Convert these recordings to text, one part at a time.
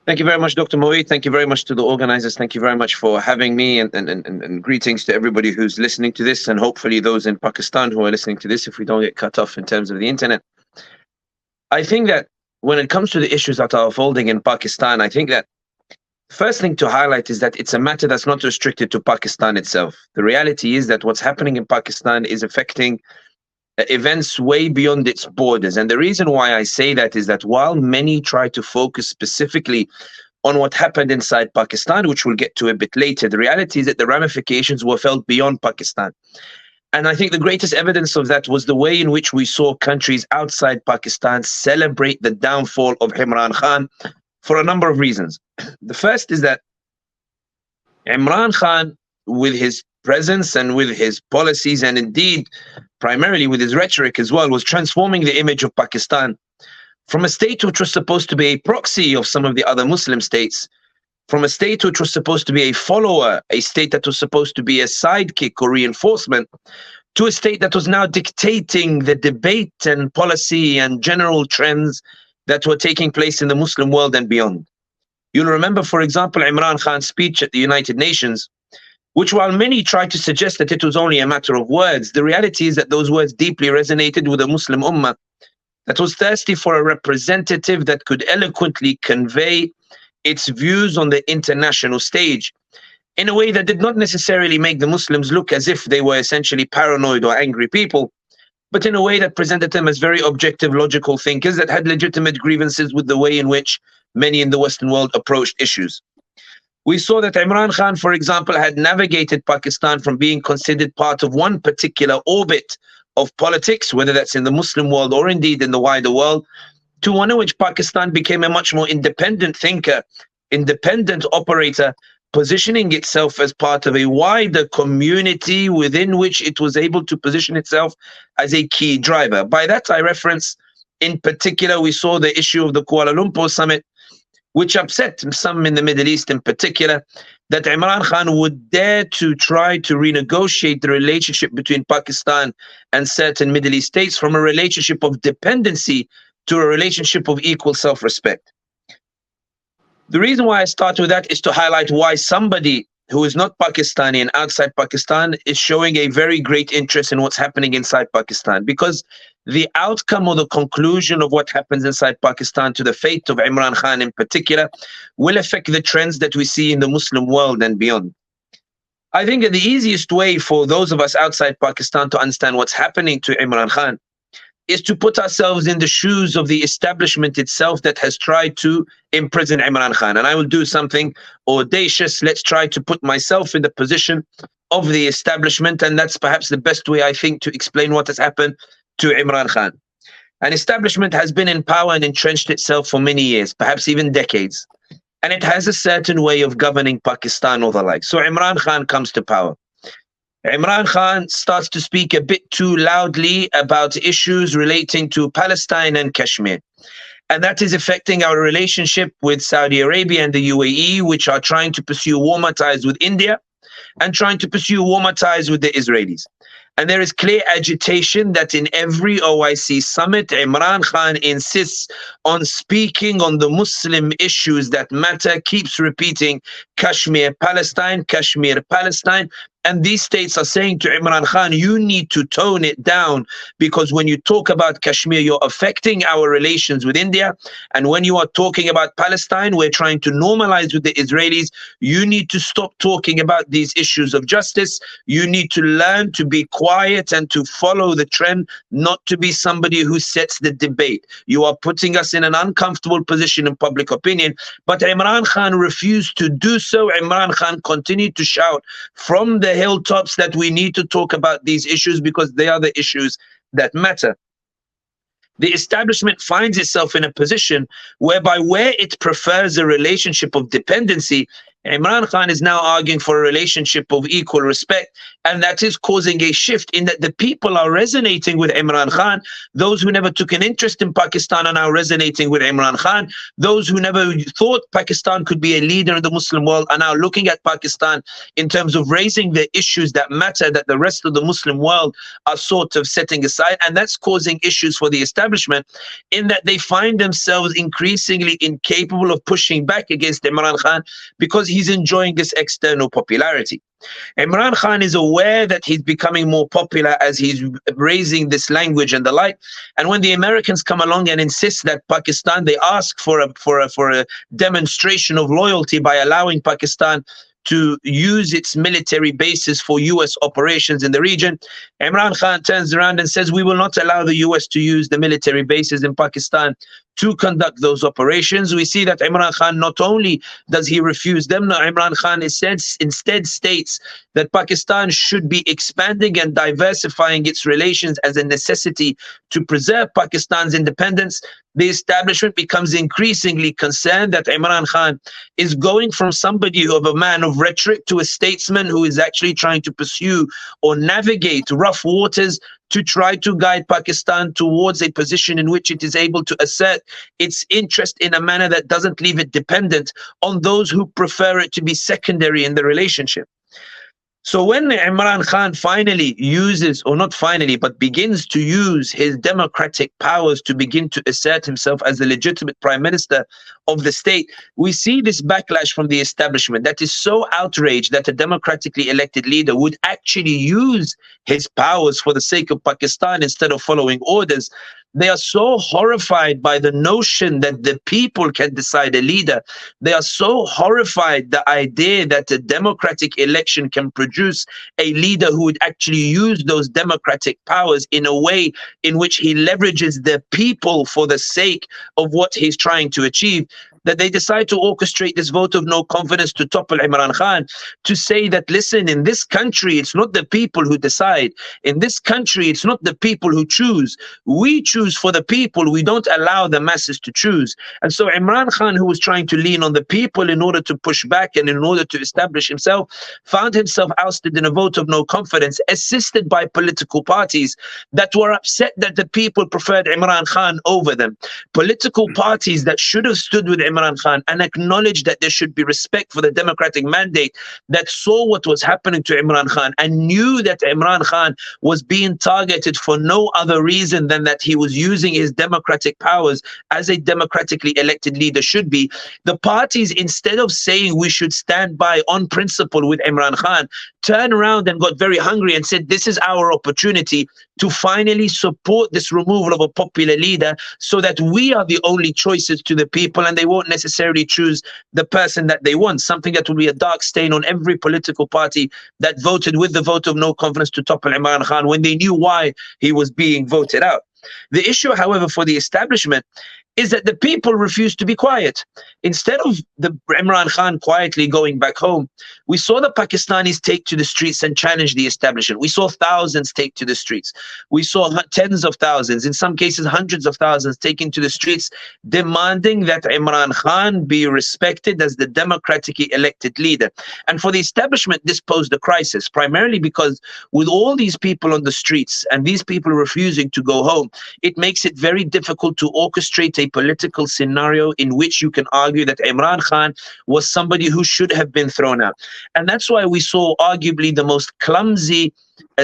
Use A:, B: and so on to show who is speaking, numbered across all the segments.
A: Thank you very much, Dr. Moeed. Thank you very much to the organizers. Thank you very much for having me, and greetings to everybody who's listening to this, and hopefully those in Pakistan who are listening to this if we don't get cut off in terms of the internet. I think that when it comes to the issues that are unfolding in Pakistan, I think that first thing to highlight is that it's a matter that's not restricted to Pakistan itself. The reality is that what's happening in Pakistan is affecting events way beyond its borders. And the reason why I say that is that while many try to focus specifically on what happened inside Pakistan, which we'll get to a bit later, the reality is that the ramifications were felt beyond Pakistan. And I think the greatest evidence of that was the way in which we saw countries outside Pakistan celebrate the downfall of Imran Khan for a number of reasons. The first is that Imran Khan, with his presence and with his policies, and indeed primarily with his rhetoric as well, was transforming the image of Pakistan from a state which was supposed to be a proxy of some of the other Muslim states, from a state which was supposed to be a follower, a state that was supposed to be a sidekick or reinforcement, to a state that was now dictating the debate and policy and general trends that were taking place in the Muslim world and beyond. You'll remember, for example, Imran Khan's speech at the United Nations, which, while many tried to suggest that it was only a matter of words, the reality is that those words deeply resonated with the Muslim ummah that was thirsty for a representative that could eloquently convey its views on the international stage in a way that did not necessarily make the Muslims look as if they were essentially paranoid or angry people, but in a way that presented them as very objective, logical thinkers that had legitimate grievances with the way in which many in the Western world approached issues. We saw that Imran Khan, for example, had navigated Pakistan from being considered part of one particular orbit of politics, whether that's in the Muslim world or indeed in the wider world, to one in which Pakistan became a much more independent thinker, independent operator, positioning itself as part of a wider community within which it was able to position itself as a key driver. By that I reference, in particular, we saw the issue of the Kuala Lumpur summit, which upset some in the Middle East in particular, that Imran Khan would dare to try to renegotiate the relationship between Pakistan and certain Middle East states from a relationship of dependency to a relationship of equal self-respect. The reason why I start with that is to highlight why somebody who is not Pakistani and outside Pakistan is showing a very great interest in what's happening inside Pakistan, because the outcome or the conclusion of what happens inside Pakistan to the fate of Imran Khan in particular will affect the trends that we see in the Muslim world and beyond. I think that the easiest way for those of us outside Pakistan to understand what's happening to Imran Khan is to put ourselves in the shoes of the establishment itself that has tried to imprison Imran Khan. And I will do something audacious. Let's try to put myself in the position of the establishment, and that's perhaps the best way, I think, to explain what has happened to Imran Khan. An establishment has been in power and entrenched itself for many years, perhaps even decades, and it has a certain way of governing Pakistan or the like. So Imran Khan comes to power. Imran Khan starts to speak a bit too loudly about issues relating to Palestine and Kashmir. And that is affecting our relationship with Saudi Arabia and the UAE, which are trying to pursue warmer ties with India and trying to pursue warmer ties with the Israelis. And there is clear agitation that in every OIC summit, Imran Khan insists on speaking on the Muslim issues that matter, keeps repeating Kashmir, Palestine, Kashmir, Palestine. And these states are saying to Imran Khan, you need to tone it down, because when you talk about Kashmir, you're affecting our relations with India. And when you are talking about Palestine, we're trying to normalize with the Israelis. You need to stop talking about these issues of justice. You need to learn to be quiet and to follow the trend, not to be somebody who sets the debate. You are putting us in an uncomfortable position in public opinion. But Imran Khan refused to do so. Imran Khan continued to shout from the hilltops that we need to talk about these issues because they are the issues that matter. The establishment finds itself in a position whereby where it prefers a relationship of dependency, Imran Khan is now arguing for a relationship of equal respect, and that is causing a shift in that the people are resonating with Imran Khan. Those who never took an interest in Pakistan are now resonating with Imran Khan. Those who never thought Pakistan could be a leader in the Muslim world are now looking at Pakistan in terms of raising the issues that matter, that the rest of the Muslim world are sort of setting aside, and that's causing issues for the establishment in that they find themselves increasingly incapable of pushing back against Imran Khan because he's enjoying this external popularity. Imran Khan is aware that he's becoming more popular as he's raising this language and the like. And when the Americans come along and insist that Pakistan, they ask for a demonstration of loyalty by allowing Pakistan to use its military bases for US operations in the region, Imran Khan turns around and says, we will not allow the US to use the military bases in Pakistan to conduct those operations. We see that Imran Khan, not only does he refuse them, no, Imran Khan instead states that Pakistan should be expanding and diversifying its relations as a necessity to preserve Pakistan's independence. The establishment becomes increasingly concerned that Imran Khan is going from somebody of a man of rhetoric to a statesman who is actually trying to pursue or navigate rough waters to try to guide Pakistan towards a position in which it is able to assert its interest in a manner that doesn't leave it dependent on those who prefer it to be secondary in the relationship. So when Imran Khan finally uses, or not finally, but begins to use his democratic powers to begin to assert himself as the legitimate prime minister of the state, we see this backlash from the establishment that is so outraged that a democratically elected leader would actually use his powers for the sake of Pakistan instead of following orders. They are so horrified by the notion that the people can decide a leader. They are so horrified the idea that a democratic election can produce a leader who would actually use those democratic powers in a way in which he leverages the people for the sake of what he's trying to achieve, that they decide to orchestrate this vote of no confidence to topple Imran Khan, to say that, listen, in this country, it's not the people who decide. In this country, it's not the people who choose. We choose for the people. We don't allow the masses to choose. And so Imran Khan, who was trying to lean on the people in order to push back and in order to establish himself, found himself ousted in a vote of no confidence, assisted by political parties that were upset that the people preferred Imran Khan over them. Political parties that should have stood with Imran Khan and acknowledged that there should be respect for the democratic mandate, that saw what was happening to Imran Khan and knew that Imran Khan was being targeted for no other reason than that he was using his democratic powers as a democratically elected leader should be. The parties, instead of saying we should stand by on principle with Imran Khan, turned around and got very hungry and said, this is our opportunity to finally support this removal of a popular leader so that we are the only choices to the people and they won't necessarily choose the person that they want, something that will be a dark stain on every political party that voted with the vote of no confidence to topple Imran Khan when they knew why he was being voted out. The issue, however, for the establishment is that the people refused to be quiet. Instead of the Imran Khan quietly going back home, we saw the Pakistanis take to the streets and challenge the establishment. We saw thousands take to the streets. We saw tens of thousands, in some cases hundreds of thousands, taking to the streets, demanding that Imran Khan be respected as the democratically elected leader. And for the establishment, this posed a crisis, primarily because with all these people on the streets and these people refusing to go home, it makes it very difficult to orchestrate a political scenario in which you can argue that Imran Khan was somebody who should have been thrown out. And that's why we saw arguably the most clumsy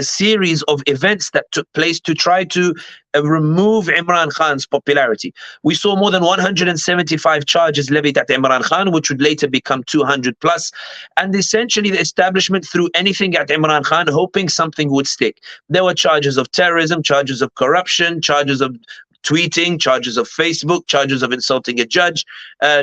A: series of events that took place to try to remove Imran Khan's popularity. We saw more than 175 charges levied at Imran Khan, which would later become 200 plus. And essentially the establishment threw anything at Imran Khan, hoping something would stick. There were charges of terrorism, charges of corruption, charges of tweeting, charges of Facebook, charges of insulting a judge,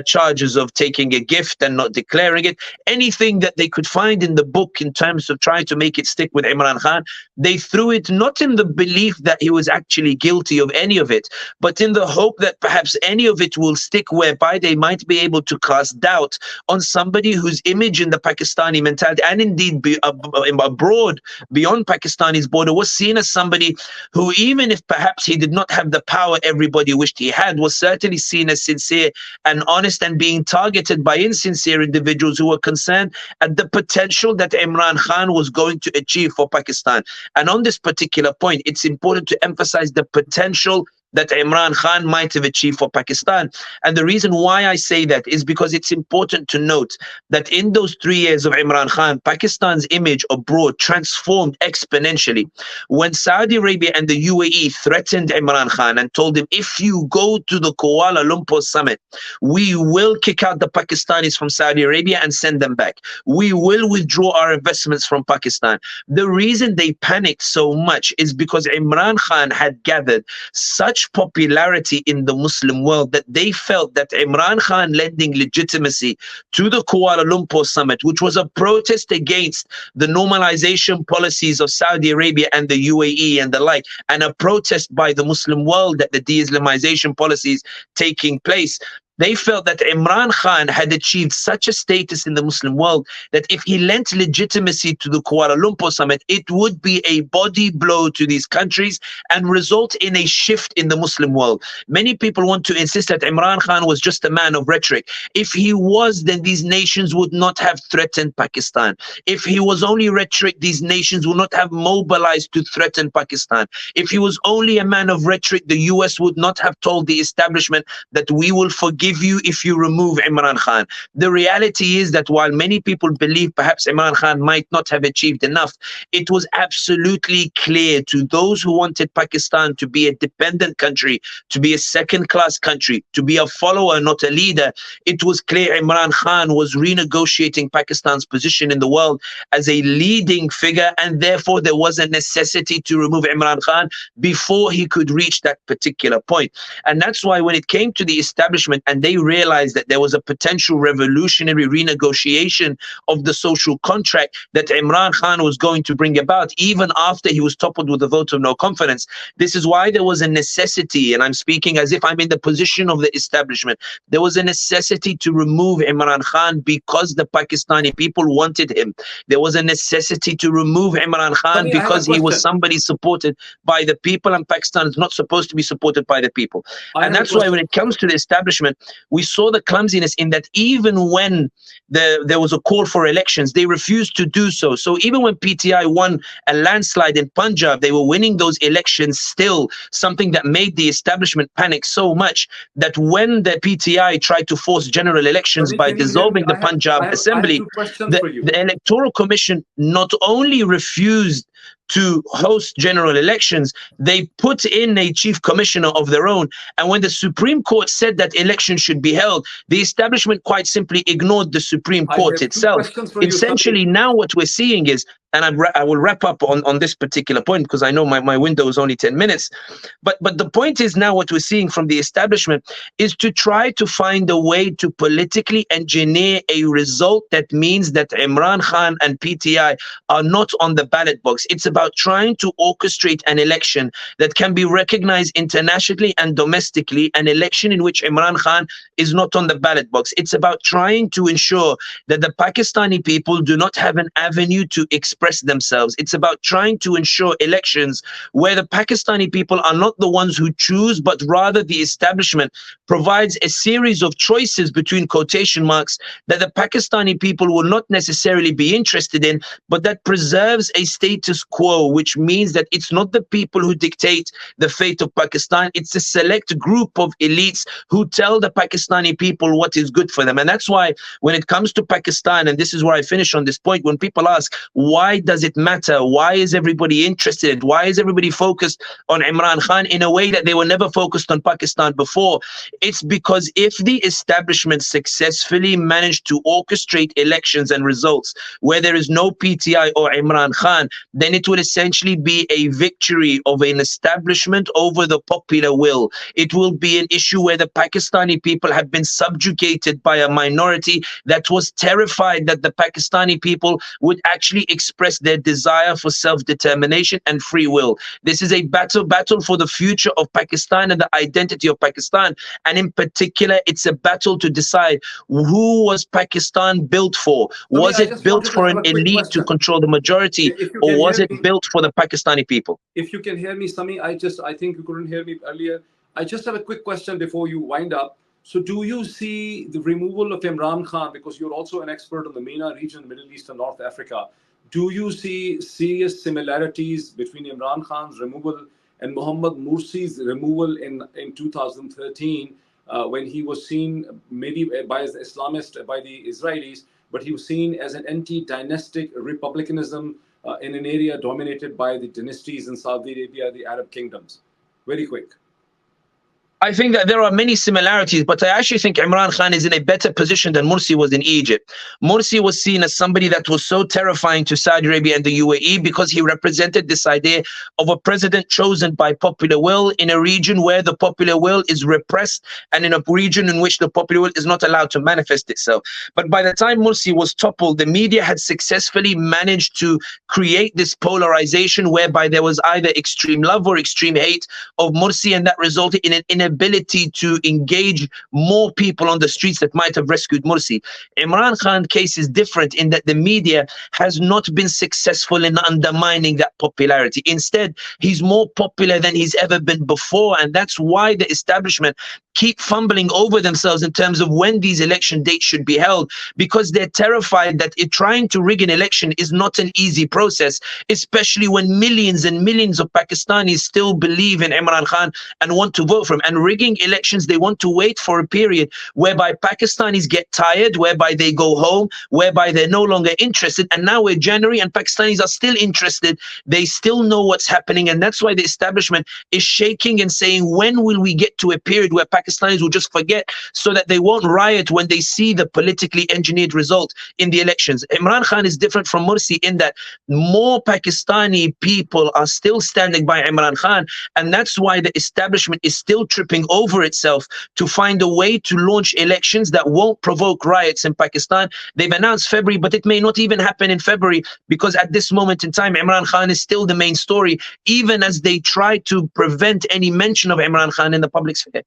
A: charges of taking a gift and not declaring it. Anything that they could find in the book in terms of trying to make it stick with Imran Khan, they threw it not in the belief that he was actually guilty of any of it, but in the hope that perhaps any of it will stick, whereby they might be able to cast doubt on somebody whose image in the Pakistani mentality and indeed abroad beyond Pakistani's border was seen as somebody who, even if perhaps he did not have the power power everybody wished he had, was certainly seen as sincere and honest, and being targeted by insincere individuals who were concerned at the potential that Imran Khan was going to achieve for Pakistan. And on this particular point, it's important to emphasize the potential that Imran Khan might have achieved for Pakistan. And the reason why I say that is because it's important to note that in those 3 years of Imran Khan, Pakistan's image abroad transformed exponentially. When Saudi Arabia and the UAE threatened Imran Khan and told him, if you go to the Kuala Lumpur summit, we will kick out the Pakistanis from Saudi Arabia and send them back. We will withdraw our investments from Pakistan. The reason they panicked so much is because Imran Khan had gathered such popularity in the Muslim world that they felt that Imran Khan lending legitimacy to the Kuala Lumpur summit, which was a protest against the normalization policies of Saudi Arabia and the UAE and the like, and a protest by the Muslim world that the de-Islamization policies taking place. They felt that Imran Khan had achieved such a status in the Muslim world that if he lent legitimacy to the Kuala Lumpur summit, it would be a body blow to these countries and result in a shift in the Muslim world. Many people want to insist that Imran Khan was just a man of rhetoric. If he was, then these nations would not have threatened Pakistan. If he was only rhetoric, these nations would not have mobilized to threaten Pakistan. If he was only a man of rhetoric, the US would not have told the establishment that we will forgive you if you remove Imran Khan. The reality is that while many people believe perhaps Imran Khan might not have achieved enough, it was absolutely clear to those who wanted Pakistan to be a dependent country, to be a second-class country, to be a follower, not a leader. It was clear Imran Khan was renegotiating Pakistan's position in the world as a leading figure, and therefore there was a necessity to remove Imran Khan before he could reach that particular point. And that's why when it came to the establishment and they realized that there was a potential revolutionary renegotiation of the social contract that Imran Khan was going to bring about, even after he was toppled with a vote of no confidence, this is why there was a necessity, and I'm speaking as if I'm in the position of the establishment, there was a necessity to remove Imran Khan because the Pakistani people wanted him. There was a necessity to remove Imran Khan because he was somebody supported by the people, and Pakistan is not supposed to be supported by the people. And that's why when it comes to the establishment, we saw the clumsiness in that even when there was a call for elections, they refused to do so. So even when PTI won a landslide in Punjab, they were winning those elections still, something that made the establishment panic so much that when the PTI tried to force general elections by dissolving the Punjab Assembly, the Electoral Commission not only refused to host general elections, they put in a chief commissioner of their own. And when the Supreme Court said that elections should be held, the establishment quite simply ignored the Supreme Court itself. Essentially, now what we're seeing is, and I will wrap up on this particular point because I know my window is only 10 minutes. But the point is now what we're seeing from the establishment is to try to find a way to politically engineer a result that means that Imran Khan and PTI are not on the ballot box. It's about trying to orchestrate an election that can be recognized internationally and domestically, an election in which Imran Khan is not on the ballot box. It's about trying to ensure that the Pakistani people do not have an avenue to express themselves. It's about trying to ensure elections where the Pakistani people are not the ones who choose, but rather the establishment provides a series of choices between quotation marks that the Pakistani people will not necessarily be interested in, but that preserves a status quo, which means that it's not the people who dictate the fate of Pakistan. It's a select group of elites who tell the Pakistani people what is good for them. And that's why when it comes to Pakistan, and this is where I finish on this point, when people ask, why does it matter? Why is everybody interested? Why is everybody focused on Imran Khan in a way that they were never focused on Pakistan before? It's because if the establishment successfully managed to orchestrate elections and results where there is no PTI or Imran Khan, then it will essentially be a victory of an establishment over the popular will. It will be an issue where the Pakistani people have been subjugated by a minority that was terrified that the Pakistani people would actually express their desire for self-determination and free will. This is a battle for the future of Pakistan and the identity of Pakistan. And in particular, it's a battle to decide who was Pakistan built for. Was it built for an elite to control the majority, or was it built for the Pakistani people?
B: If you can hear me, Sami, I think you couldn't hear me earlier. I just have a quick question before you wind up. So do you see the removal of Imran Khan, because you're also an expert on the MENA region, Middle East and North Africa, do you see serious similarities between Imran Khan's removal and Mohammad Morsi's removal in 2013, when he was seen maybe by the Islamists, by the Israelis, but he was seen as an anti-dynastic republicanism in an area dominated by the dynasties in Saudi Arabia, the Arab kingdoms? Very quick.
A: I think that there are many similarities, but I actually think Imran Khan is in a better position than Morsi was in Egypt. Morsi was seen as somebody that was so terrifying to Saudi Arabia and the UAE because he represented this idea of a president chosen by popular will in a region where the popular will is repressed and in a region in which the popular will is not allowed to manifest itself. But by the time Morsi was toppled, the media had successfully managed to create this polarization whereby there was either extreme love or extreme hate of Morsi, and that resulted in an inability to engage more people on the streets that might have rescued Morsi. Imran Khan's case is different in that the media has not been successful in undermining that popularity. Instead, he's more popular than he's ever been before, and that's why the establishment keep fumbling over themselves in terms of when these election dates should be held, because they're terrified that trying to rig an election is not an easy process, especially when millions and millions of Pakistanis still believe in Imran Khan and want to vote for him. And rigging elections, they want to wait for a period whereby Pakistanis get tired, whereby they go home, whereby they're no longer interested. And now we're January and Pakistanis are still interested. They still know what's happening. And that's why the establishment is shaking and saying, when will we get to a period where Pakistanis will just forget, so that they won't riot when they see the politically engineered result in the elections? Imran Khan is different from Morsi in that more Pakistani people are still standing by Imran Khan. And that's why the establishment is still tripping over itself to find a way to launch elections that won't provoke riots in Pakistan. They've announced February, but it may not even happen in February, because at this moment in time, Imran Khan is still the main story, even as they try to prevent any mention of Imran Khan in the public sphere.